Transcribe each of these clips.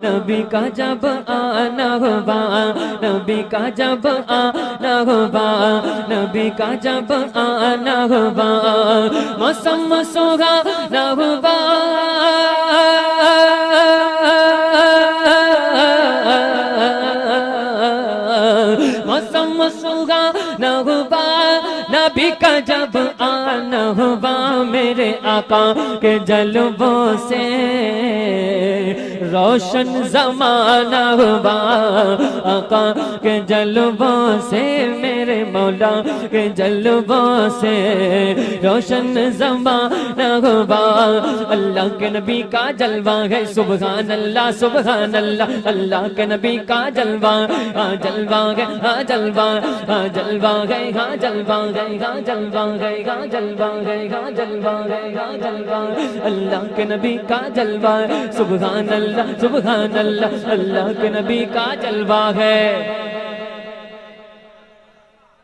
नबी का जब आना हुआ, नबी का जब आना हुआ, नबी का जब आना हुआ, मौसम सुहाना हुआ, मौसम सुहाना हुआ, नबी का जब आना हुआ, मेरे आका के जलवों से रोशन ज़माना हुआ, आका के जलवों से, मेरे मौला के जलवों से रोशन ज़माना हुआ। अल्लाह के नबी का जलवा है, सुबहान अल्लाह सुबहान अल्लाह, अल्लाह के नबी का जलवा, जलवा है, जलवा, जलवा है, जलवा है, जलवा है, जलवा है, जलवा है, जलवा, अल्लाह के नबी का जलवा, सुबहान अल्लाह सुबहान अल्लाह, अल्लाह के नबी का जलवा है।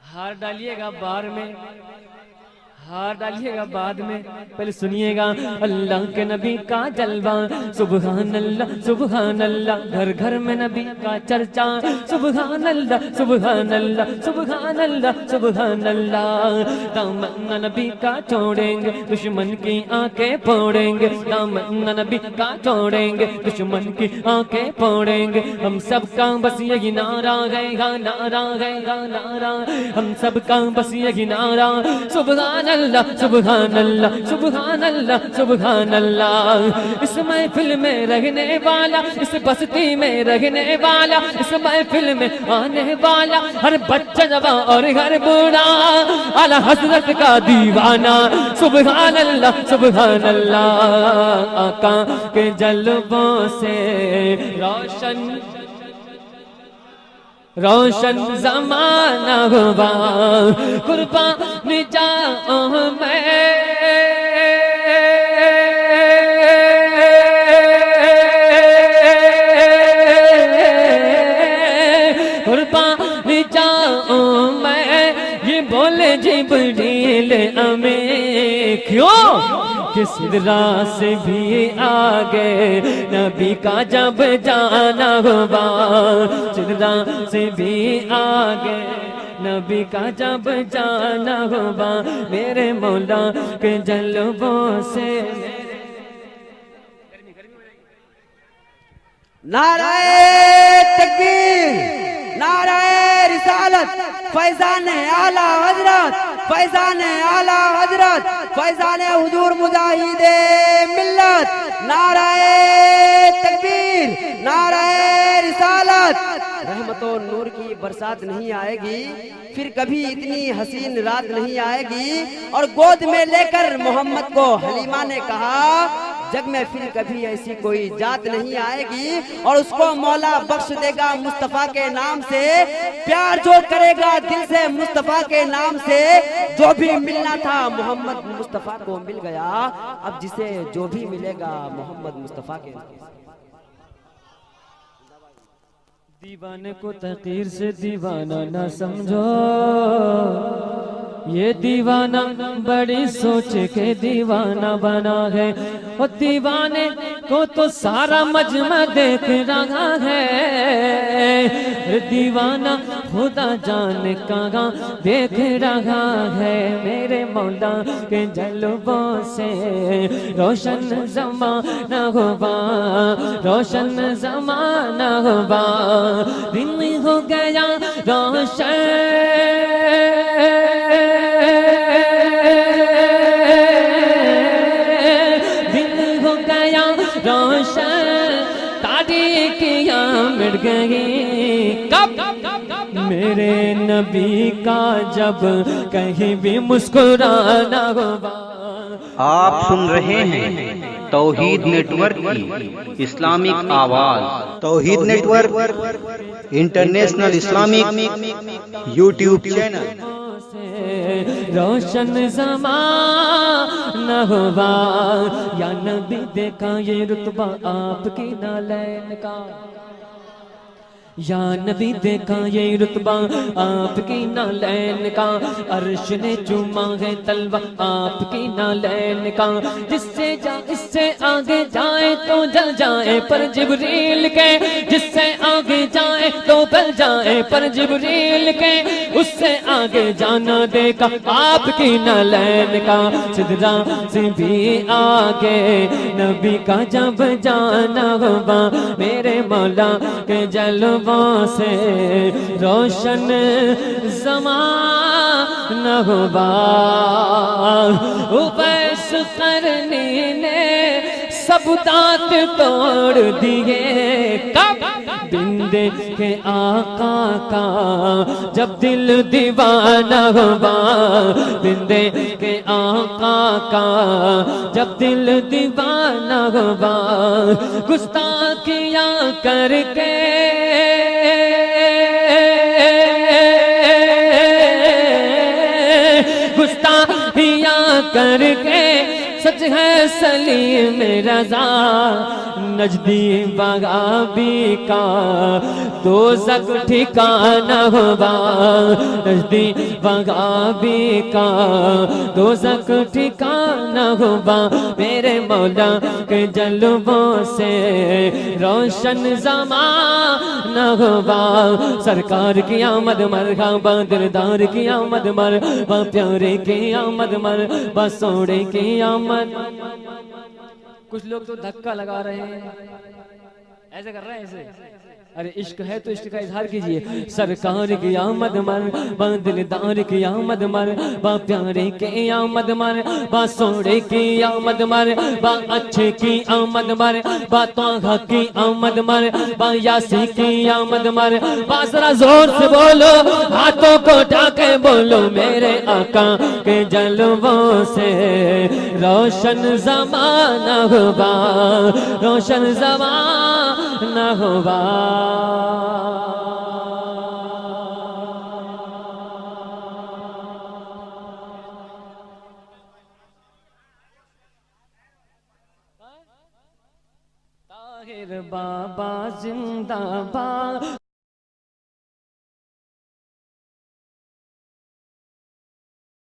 हार डालिएगा बार में, हार डालिएगा बाद में, पहले सुनिएगा अल्लाह के नबी का जलवा, सुबहान अल्लाह सुबहान अल्लाह, घर घर में नबी का चर्चा, सुबहान अल्लाह सुबहान अल्लाह, सुबहान अल्लाह सुबहान अल्लाह। दामन नबी का छोड़ेंगे दुश्मन की आंखें फोड़ेंगे, दामन नबी का छोड़ेंगे दुश्मन की आंखें फोड़ेंगे, हम सबका बस यही नारा है, नारा है, नारा, हम सबका बस यही नारा, सुबहान अल्लाह सुबहान अल्लाह, सुबहान अल्लाह सुबहान अल्लाह। इस महफिल में रहने वाला, इस बस्ती में रहने वाला, इस महफिल में आने वाला, हर बच्चा जवान और हर बूढ़ा आला हजरत का दीवाना, सुबहान अल्लाह सुबहान अल्लाह। आका के जलवों से रोशन रोशन ज़माना हुआ, कुर्बान जाऊं मैं, कुर्बान जाऊं मैं, ये बोले जिब्रील हमें, क्यों कि सिदरा से भी आगे नबी का जब जाना हुआ, सिदरा से भी आगे नबी का जब जाना हुआ, मेरे मौला के जलवों से। नाराए तकबीर, नाराए रिसालत, फैजान आला हजरत, फैजान आला हजरत, फैजान हुजूर मुजाहिदे मिल्लत, नाराए तकबीर, नाराए रिसालत। रहमतों नूर की बरसात नहीं आएगी, फिर कभी इतनी हसीन रात नहीं आएगी। और गोद में लेकर मोहम्मद को हलीमा ने कहा, जग में फिर कभी ऐसी कोई जात नहीं आएगी, और उसको मौला बख्श देगा मुस्तफा के नाम से, प्यार जो करेगा दिल से मुस्तफा के नाम से। जो भी मिलना था मोहम्मद मुस्तफा को मिल गया, अब जिसे जो भी मिलेगा मोहम्मद मुस्तफा के। दीवाने को तकीर से दीवाना न समझो, ये दीवाना बड़ी सोच के दीवाना बना है, और दीवाने को तो सारा मजमा देख रहा है, दीवाना खुदा जाने कहाँ देख रहा है, मेरे मौला के जलवों से रोशन ज़माना हुआ, रोशन ज़माना हुआ, दिन हो गया रोशन, दिन हो गया रोशन, तारीकियां मिट गई कब, मेरे नबी का जब कहीं भी मुस्कुराना हुआ। आप सुन रहे हैं तौहीद नेटवर्क की इस्लामिक आवाज, Tauheed network international Islamic YouTube channel. रोशन ज़माना हुआ, या नबी देखा ये रुतबा आपकी नालैन का, या नबी देखा ये रुतबा आपकी नालैन का, अर्श ने चूमा है तलवा आपकी नालैन का। इससे आगे जाए तो जल जाए पर जिब्रील के, जिससे आगे जाए तो गल जाए पर जिब्रील के, उससे आगे जाना देखा आपकी नालैन का। सिदरा से भी आगे नबी का जब जाना होगा, मेरे मौला के जलवा से रोशन ज़माना होगा। उवैस करनी ने सब दांत तोड़ दिए, कब बिंदे के आका का जब दिल दीवाना होगा, बिंदे के आका का जब दिल दीवाना होगा। गुस्ताखियां करके गुस्ताखियां करके सच है सलीम रज़ा, नजदी बगाबी का दोज़ख ठिकाना होगा, नजदी बगाबी का दोज़ख ठिकाना होगा। मेरे मौला के जलवों से रोशन ज़माना होगा। सरकार की आमद मरहबा, दिलदार की आमद मरहबा, प्यारे की आमद मरहबा, सोने की आमद। कुछ लोग तो धक्का लगा रहे हैं, ऐसे कर रहे हैं ऐसे। अरे इश्क है तो इश्क का इजहार कीजिए। सरकार की आमद मरहबा, दिलदार की आमद मरहबा, प्यारे की आमद मरहबा, सोने की आमद मरहबा, अच्छे की आमद मरहबा, ताहा की आमद मरहबा, यासी की आमद मरहबा। जरा जोर से बोलो, हाथों को उठाके बोलो, मेरे आका के जलवों से रोशन ज़माना होगा, रोशन ज़माना होगा। ताहिर बाबा जिंदाबाद,